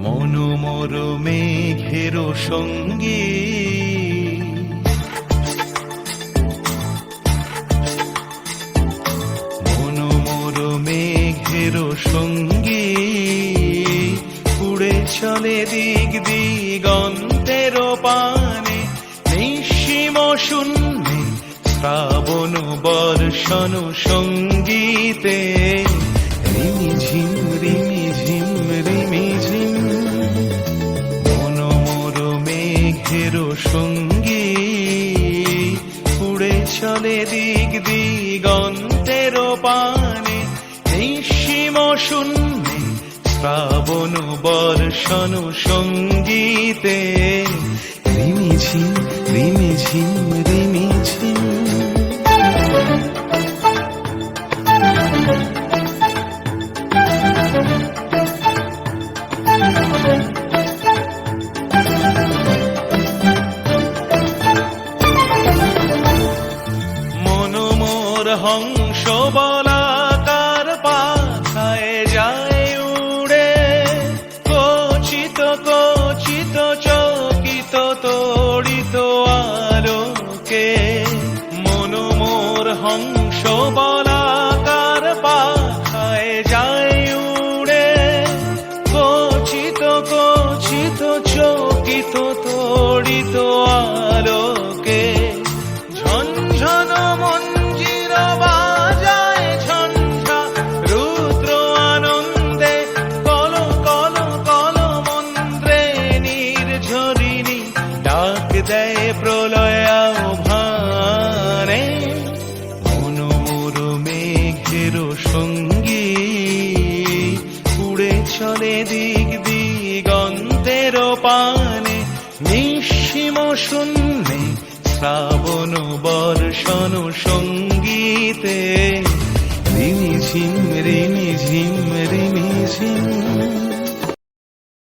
মনোমর মেঘের সঙ্গী মনোমর মেঘের সঙ্গী উড়ে চলে দিক দিগন্তের পানে নিঃসীম শূন্যে শ্রাবণ বর্ষণ সঙ্গীতে রিমিঝিম রিমিঝিম রিমিঝিম মনোমর মেঘের সঙ্গী উড়ে চলে দিক দিগন্তের পানে নিঃসীম শূন্যে শ্রাবণ বর্ষণ সঙ্গীতে রিমিঝিম রিমিঝিম রিমিঝিম মনোমর হংস বলাকার পাখায় যায় উড়ে কচিত কচিত চকিত তড়িত আলোকে মনোমর হংস বলাকার পাখায় যায় উড়ে কচিত কচিত চকিত তড়িত আলোকে ঝনঝন মঞ্জির বাজায় ঝঞ্ঝা রুদ্র আনন্দে কল কল কল মন্ত্রে নির্ঝরিণী ডাক দেয় প্রলয় আহ্বানে মনোমর মেঘের সঙ্গী উড়ে চলে দিক দিগন্তের পানে নিঃসীম শূন্যে শ্রাবণ বর্ষণ সঙ্গীতে রিমিঝিম রিমিঝিম রিমিঝিম